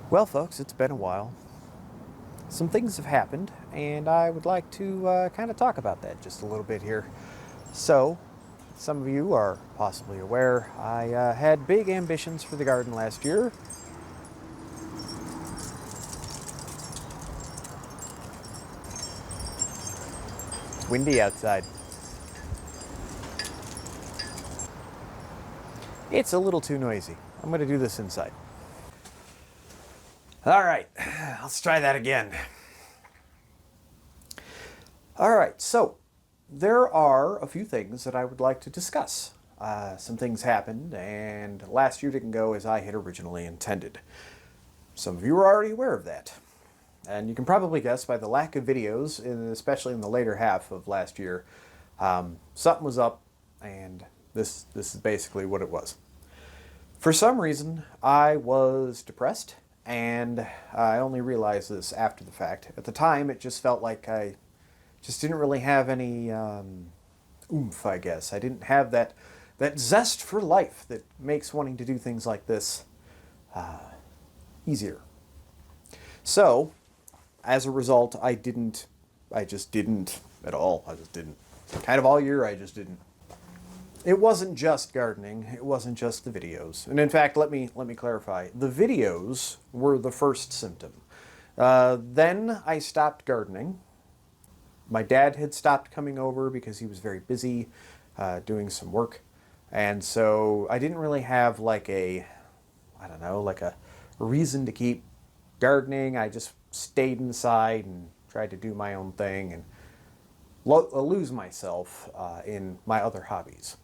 Well, folks, it's been a while. Some things have happened, and I would like to kind of talk about that just a little bit here. So, some of you are possibly aware I had big ambitions for the garden last year. It's windy outside. It's a little too noisy. I'm going to do this inside. All right, let's try that again. All right, so there are a few things that I would like to discuss. Some things happened, and last year didn't go as I had originally intended. Some of you are already aware of that. And you can probably guess by the lack of videos, especially in the later half of last year, something was up, and this is basically what it was. For some reason, I was depressed, and I only realized this after the fact. At the time, it just felt like I just didn't really have any oomph, I guess. I didn't have that zest for life that makes wanting to do things like this easier. So, as a result, I just didn't at all. I just didn't. Kind of all year, I just didn't. It wasn't just gardening. It wasn't just the videos. And in fact, let me clarify. The videos were the first symptom. Then I stopped gardening. My dad had stopped coming over because he was very busy doing some work. And so I didn't really have like a reason to keep gardening. I just stayed inside and tried to do my own thing and lose myself in my other hobbies.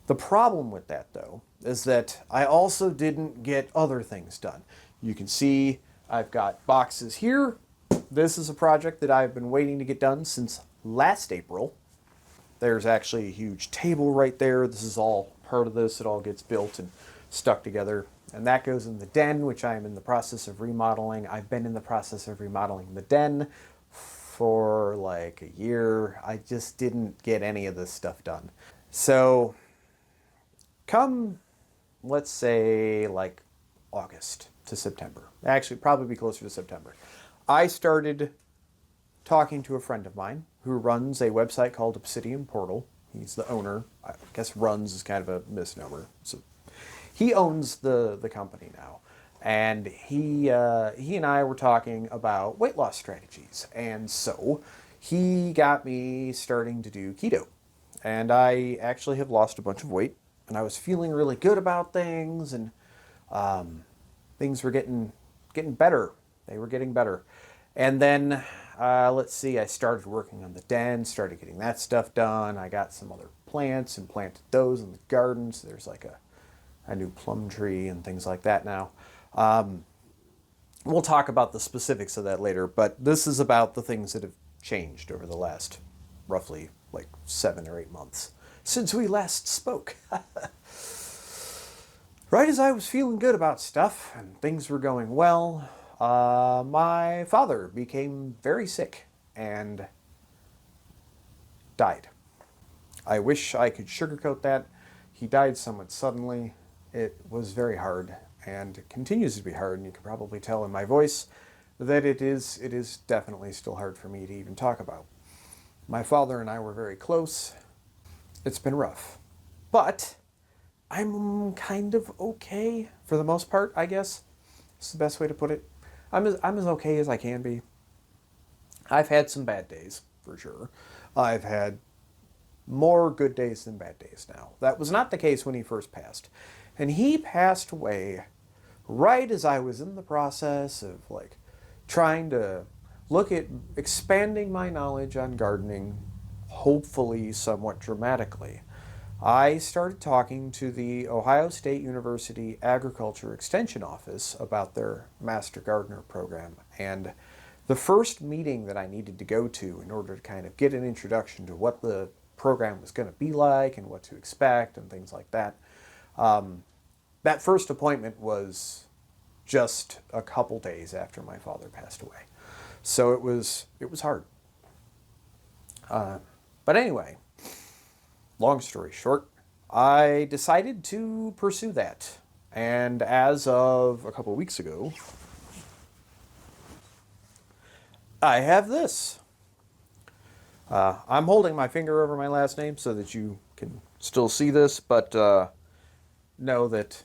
The problem with that, though, is that I also didn't get other things done. You can see I've got boxes here. This is a project that I've been waiting to get done since last April. There's actually a huge table right there. This is all part of this. It all gets built and stuck together. And that goes in the den, which I am in the process of remodeling. I've been in the process of remodeling the den for like a year. I just didn't get any of this stuff done. So come, let's say, like August to September. Actually, probably be closer to September. I started talking to a friend of mine who runs a website called Obsidian Portal. He's the owner. I guess runs is kind of a misnomer. So he owns the company now. And he and I were talking about weight loss strategies. And so he got me starting to do keto. And I actually have lost a bunch of weight. And I was feeling really good about things. And things were getting better. They were getting better. And then, let's see, I started working on the den, started getting that stuff done. I got some other plants and planted those in the garden. So there's like a new plum tree and things like that now. We'll talk about the specifics of that later, but this is about the things that have changed over the last roughly like 7 or 8 months since we last spoke. Right as I was feeling good about stuff and things were going well, my father became very sick and died. I wish I could sugarcoat that. He died somewhat suddenly. It was very hard and it continues to be hard, and you can probably tell in my voice that it is definitely still hard for me to even talk about. My father and I were very close. It's been rough. But I'm kind of okay for the most part, I guess. It's the best way to put it. I'm as okay as I can be. I've had some bad days, for sure. I've had more good days than bad days now. That was not the case when he first passed. And he passed away right as I was in the process of like trying to look at expanding my knowledge on gardening, hopefully somewhat dramatically. I started talking to the Ohio State University Agriculture Extension Office about their Master Gardener program. And the first meeting that I needed to go to in order to kind of get an introduction to what the program was going to be like and what to expect and things like that, that first appointment was just a couple days after my father passed away. So it was hard. But anyway, long story short, I decided to pursue that. And as of a couple weeks ago, I have this. I'm holding my finger over my last name so that you can still see this, but know that,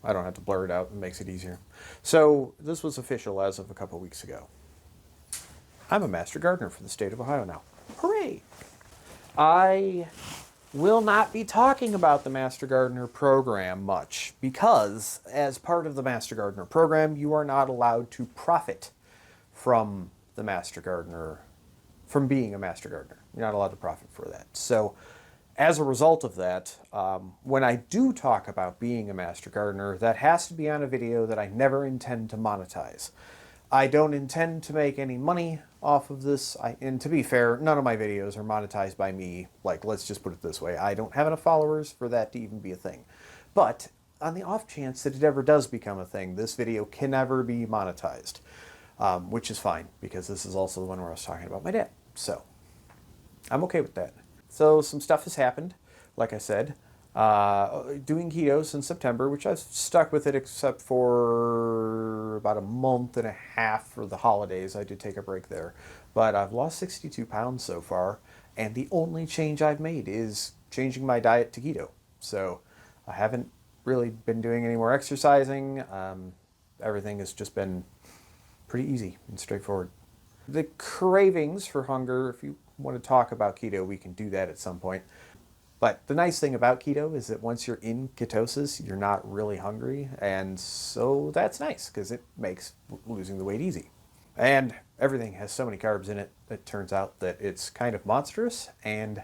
I don't have to blur it out. It makes it easier. So this was official as of a couple weeks ago. I'm a Master Gardener for the state of Ohio now. Hooray! I will not be talking about the Master Gardener program much because as part of the Master Gardener program, you are not allowed to profit from the Master Gardener, from being a Master Gardener. You're not allowed to profit for that. So as a result of that, when I do talk about being a Master Gardener, that has to be on a video that I never intend to monetize. I don't intend to make any money off of this. And to be fair, none of my videos are monetized by me. Like, let's just put it this way. I don't have enough followers for that to even be a thing. But on the off chance that it ever does become a thing, this video can never be monetized, which is fine because this is also the one where I was talking about my dad. So I'm okay with that. So some stuff has happened, like I said. Doing keto since September, which I've stuck with it except for about a month and a half for the holidays. I did take a break there. But I've lost 62 pounds so far, and the only change I've made is changing my diet to keto. So I haven't really been doing any more exercising. Everything has just been pretty easy and straightforward. The cravings for hunger, if you want to talk about keto, we can do that at some point. But the nice thing about keto is that once you're in ketosis, you're not really hungry. And so that's nice because it makes losing the weight easy. And everything has so many carbs in it, it turns out that it's kind of monstrous. And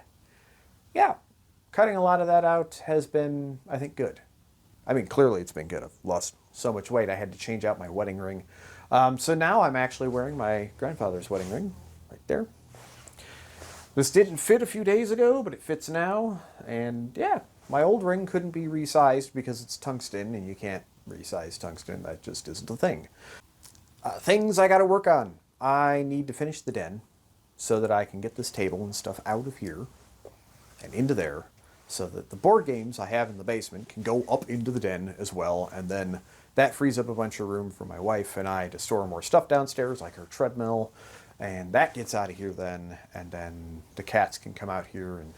yeah, cutting a lot of that out has been, I think, good. I mean, clearly it's been good. I've lost so much weight, I had to change out my wedding ring. So now I'm actually wearing my grandfather's wedding ring right there. This didn't fit a few days ago, but it fits now. And yeah, my old ring couldn't be resized because it's tungsten, and you can't resize tungsten. That just isn't a thing. Things I got to work on. I need to finish the den so that I can get this table and stuff out of here and into there so that the board games I have in the basement can go up into the den as well. And then that frees up a bunch of room for my wife and I to store more stuff downstairs, like her treadmill. And that gets out of here then, and then the cats can come out here and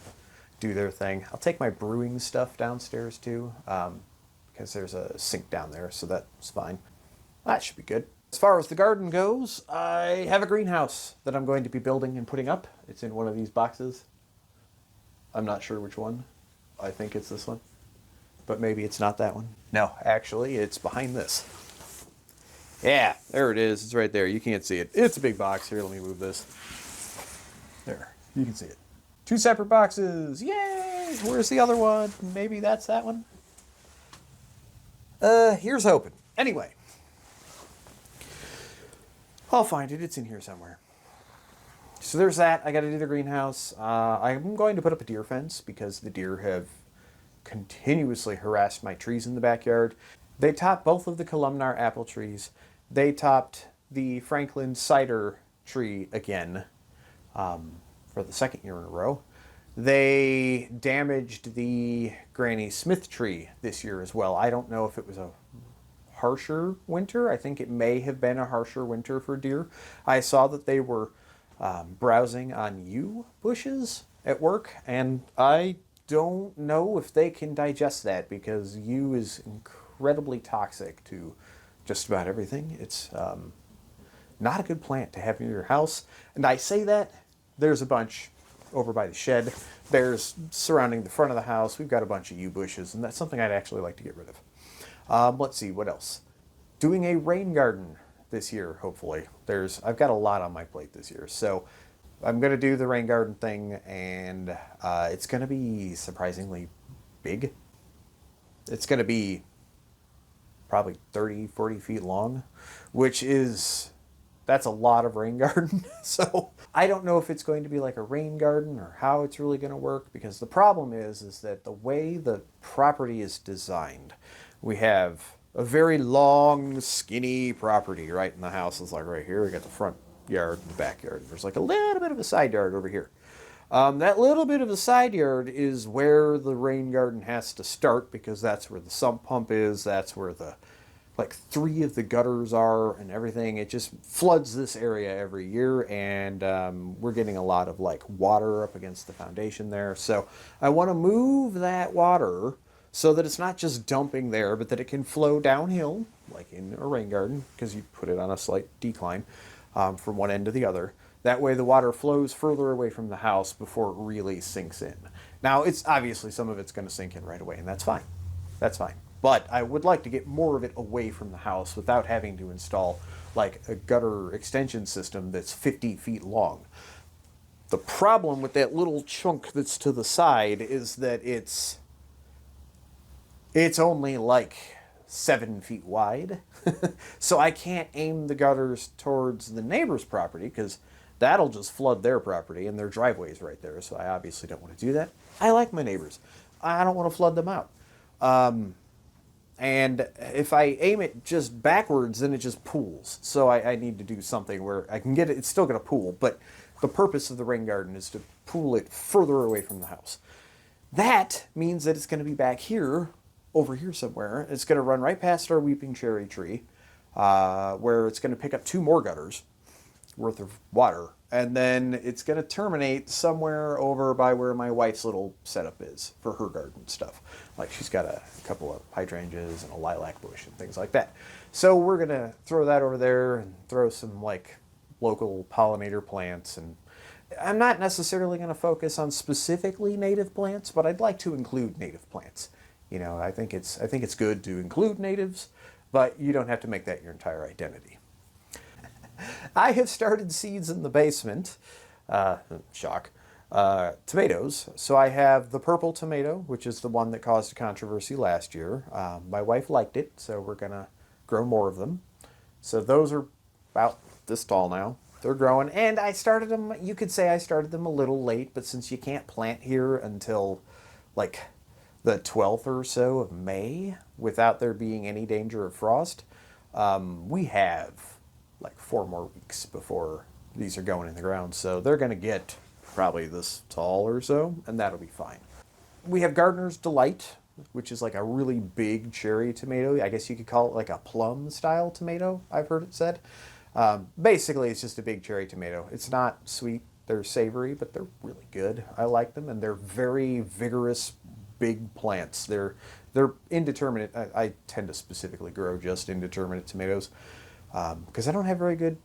do their thing. I'll take my brewing stuff downstairs too, because there's a sink down there, so that's fine. That should be good. As far as the garden goes, I have a greenhouse that I'm going to be building and putting up. It's in one of these boxes. I'm not sure which one. I think it's this one, but maybe it's not that one. No, actually, it's behind this. Yeah, there it is. It's right there. You can't see it. It's a big box. Here, let me move this. There, you can see it. 2 separate boxes. Yay! Where's the other one? Maybe that's that one. Here's hoping. Anyway, I'll find it. It's in here somewhere. So there's that. I got to do the greenhouse. I'm going to put up a deer fence because the deer have continuously harassed my trees in the backyard. They topped both of the columnar apple trees. They topped the Franklin cider tree again for the second year in a row. They damaged the Granny Smith tree this year as well. I don't know if it was a harsher winter. I think it may have been a harsher winter for deer. I saw that they were browsing on yew bushes at work, and I don't know if they can digest that because yew is incredibly toxic to just about everything. It's not a good plant to have near your house. And I say that, there's a bunch over by the shed. There's surrounding the front of the house. We've got a bunch of yew bushes, and that's something I'd actually like to get rid of. Let's see, what else? Doing a rain garden this year, hopefully. I've got a lot on my plate this year. So I'm going to do the rain garden thing, and it's going to be surprisingly big. It's going to be probably 30, 40 feet long, that's a lot of rain garden. So I don't know if it's going to be like a rain garden or how it's really going to work, because the problem is that the way the property is designed, we have a very long, skinny property right in the house. It's like right here, we got the front yard and the backyard. There's like a little bit of a side yard over here. That little bit of a side yard is where the rain garden has to start, because that's where the sump pump is. That's where the like 3 of the gutters are and everything. It just floods this area every year, and we're getting a lot of like water up against the foundation there. So I want to move that water so that it's not just dumping there, but that it can flow downhill, like in a rain garden, because you put it on a slight decline from one end to the other. That way the water flows further away from the house before it really sinks in. Now, it's obviously some of it's going to sink in right away, and that's fine. That's fine. But I would like to get more of it away from the house without having to install like a gutter extension system that's 50 feet long. The problem with that little chunk that's to the side is that it's only like 7 feet wide. So I can't aim the gutters towards the neighbor's property because that'll just flood their property, and their driveway's right there. So I obviously don't want to do that. I like my neighbors. I don't want to flood them out. And if I aim it just backwards, then it just pools. So I need to do something where I can get it. It's still going to pool, but the purpose of the rain garden is to pool it further away from the house. That means that it's going to be back here, over here somewhere. It's going to run right past our weeping cherry tree, where it's going to pick up 2 more gutters worth of water. And then it's going to terminate somewhere over by where my wife's little setup is for her garden stuff. Like she's got a couple of hydrangeas and a lilac bush and things like that. So we're going to throw that over there and throw some like local pollinator plants. And I'm not necessarily going to focus on specifically native plants, but I'd like to include native plants. You know, I think it's good to include natives, but you don't have to make that your entire identity. I have started seeds in the basement. Shock. Tomatoes. So I have the purple tomato, which is the one that caused a controversy last year. My wife liked it, so we're going to grow more of them. So those are about this tall now. They're growing, and I started them, you could say I started them a little late, but since you can't plant here until like the 12th or so of May without there being any danger of frost, we have like 4 more weeks before these are going in the ground. So they're going to get probably this tall or so, and that'll be fine. We have Gardener's Delight, which is like a really big cherry tomato. I guess you could call it like a plum style tomato, I've heard it said. Basically, it's just a big cherry tomato. It's not sweet. They're savory, but they're really good. I like them, and they're very vigorous, big plants. They're indeterminate. I tend to specifically grow just indeterminate tomatoes because I don't have very good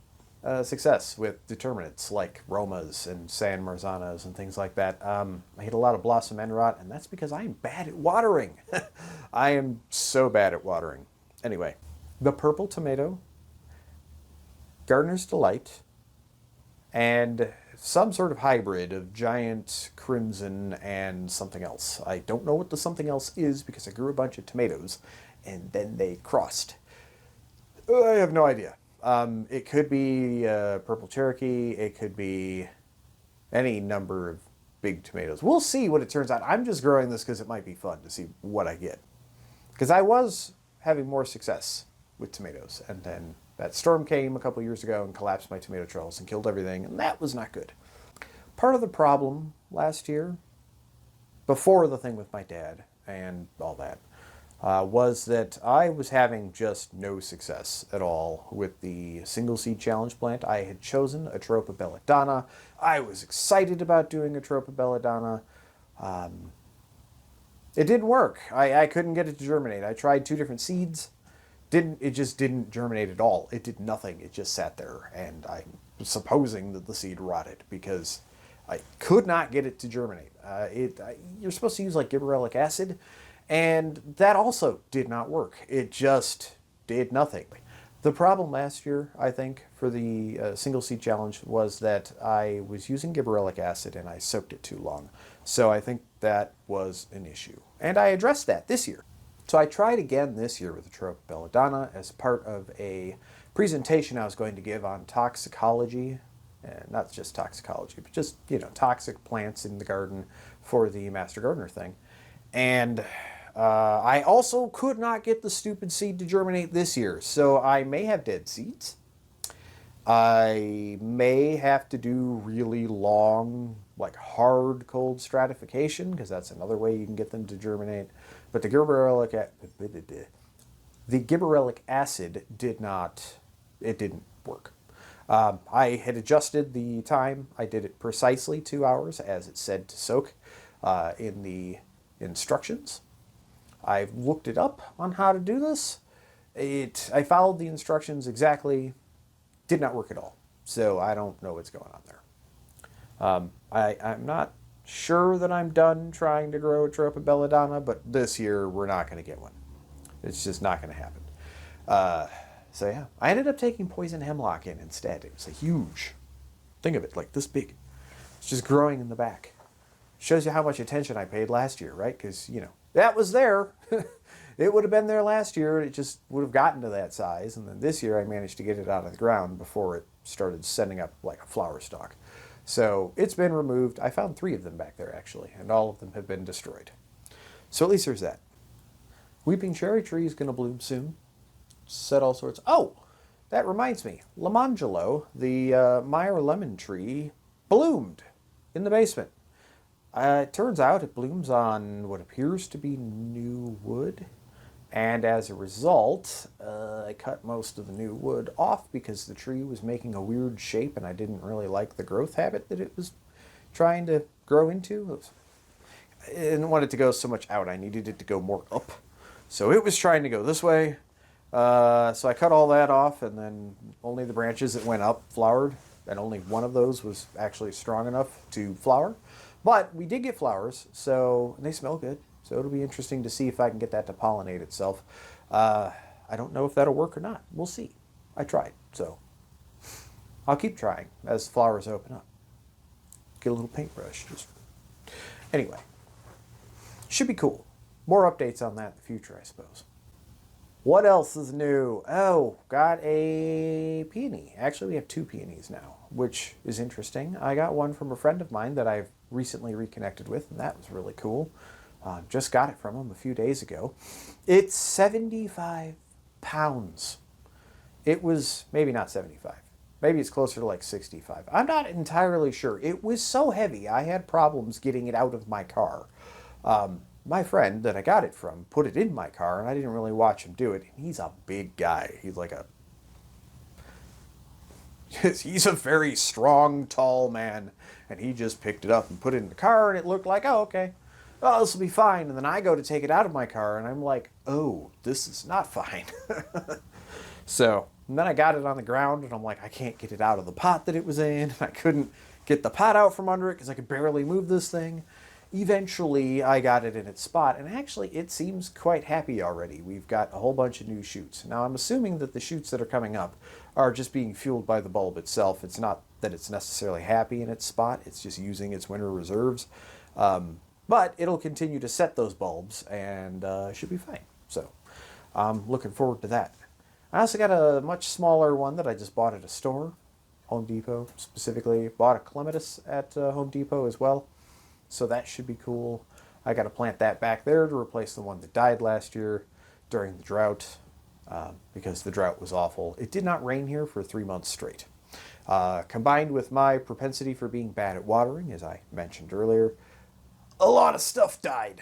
success with determinates like Romas and San Marzanas and things like that. I hit a lot of blossom end rot, and that's because I'm bad at watering. I am so bad at watering. Anyway, the purple tomato, Gardener's Delight, and some sort of hybrid of giant crimson and something else. I don't know what the something else is because I grew a bunch of tomatoes and then they crossed. I have no idea. It could be purple Cherokee. It could be any number of big tomatoes. We'll see what it turns out. I'm just growing this because it might be fun to see what I get. Because I was having more success with tomatoes, and then that storm came a couple years ago and collapsed my tomato trellis and killed everything, and that was not good. Part of the problem last year, before the thing with my dad and all that, was that I was having just no success at all with the single seed challenge plant. I had chosen Atropa belladonna. I was excited about doing Atropa belladonna. It didn't work. I couldn't get it to germinate. I tried 2 different seeds. It just didn't germinate at all. It did nothing. It just sat there, and I'm supposing that the seed rotted because I could not get it to germinate. You're supposed to use like gibberellic acid, and that also did not work. It just did nothing. The problem last year, I think, for the single seed challenge was that I was using gibberellic acid and I soaked it too long. So I think that was an issue. And I addressed that this year. So I tried again this year with Atropa belladonna as part of a presentation I was going to give on toxicology. Not just toxicology, but just, toxic plants in the garden for the Master Gardener thing. And I also could not get the stupid seed to germinate this year, so I may have dead seeds. I may have to do really long, like hard cold stratification, because that's another way you can get them to germinate. But the gibberellic the gibberellic acid didn't work. I had adjusted the time. I did it precisely 2 hours as it said to soak in the instructions. I've looked it up on how to do this. I followed the instructions exactly. Did not work at all. So I don't know what's going on there. I'm not sure that I'm done trying to grow a Tropa belladonna, but this year we're not going to get one. It's just not going to happen. So yeah, I ended up taking poison hemlock in instead. It was a huge, think of it like this big. It's just growing in the back. Shows you how much attention I paid last year, right? Because, you know, that was there. It would have been there last year. It just would have gotten to that size. And then this year I managed to get it out of the ground before it started sending up like a flower stalk. So it's been removed. I found 3 of them back there actually, and all of them have been destroyed. So at least there's that. Weeping cherry tree is going to bloom soon. Said all sorts. Oh, that reminds me. Lamangelo, the Meyer lemon tree, bloomed in the basement. It turns out it blooms on what appears to be new wood. And as a result, I cut most of the new wood off because the tree was making a weird shape and I didn't really like the growth habit that it was trying to grow into. I didn't want it to go so much out. I needed it to go more up. So it was trying to go this way. So I cut all that off, and then only the branches that went up flowered, and only one of those was actually strong enough to flower. But we did get flowers, so they smell good. So it'll be interesting to see if I can get that to pollinate itself. I don't know if that'll work or not. We'll see. I tried, so I'll keep trying as flowers open up. Get a little paintbrush. Anyway, should be cool. More updates on that in the future, I suppose. What else is new? Oh, got a peony. Actually, we have 2 peonies now, which is interesting. I got one from a friend of mine that I've recently reconnected with, and that was really cool. Just got it from him a few days ago. It's 75 pounds. It was maybe not 75. Maybe it's closer to like 65. I'm not entirely sure. It was so heavy, I had problems getting it out of my car. My friend that I got it from put it in my car, and I didn't really watch him do it. He's a big guy. He's a very strong, tall man, and he just picked it up and put it in the car, and it looked like, oh, okay. Oh, this will be fine. And then I go to take it out of my car, and I'm like, oh, this is not fine. So, and then I got it on the ground, and I'm like, I can't get it out of the pot that it was in. I couldn't get the pot out from under it because I could barely move this thing. Eventually, I got it in its spot, and actually, it seems quite happy already. We've got a whole bunch of new shoots. Now, I'm assuming that the shoots that are coming up are just being fueled by the bulb itself. It's not that it's necessarily happy in its spot. It's just using its winter reserves. But it'll continue to set those bulbs, and should be fine. So, I'm looking forward to that. I also got a much smaller one that I just bought at a store, Home Depot specifically. Bought a clematis at Home Depot as well. So that should be cool. I got to plant that back there to replace the one that died last year during the drought because the drought was awful. It did not rain here for 3 months straight. Combined with my propensity for being bad at watering, as I mentioned earlier, a lot of stuff died.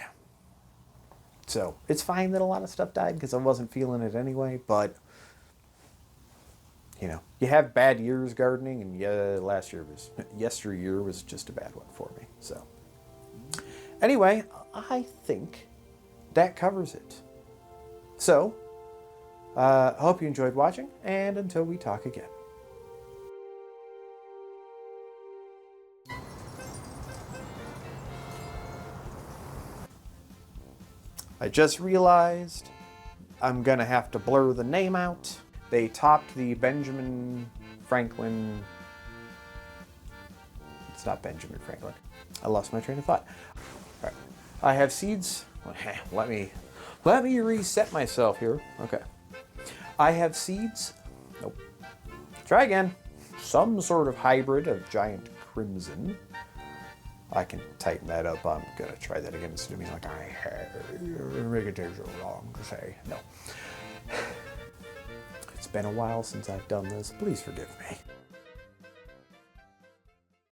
So it's fine that a lot of stuff died because I wasn't feeling it anyway, but you know, you have bad years gardening, and yeah, yesteryear was just a bad one for me. So anyway, I think that covers it. So, I hope you enjoyed watching, and until we talk again. I just realized I'm gonna have to blur the name out. They topped the Benjamin Franklin. It's not Benjamin Franklin. I lost my train of thought. All right. I have seeds. Let me reset myself here. Okay. I have seeds. Nope. Try again. Some sort of hybrid of giant crimson. I can tighten that up. I'm gonna try that again instead of being like, make it so wrong to say. No. It's been a while since I've done this. Please forgive me.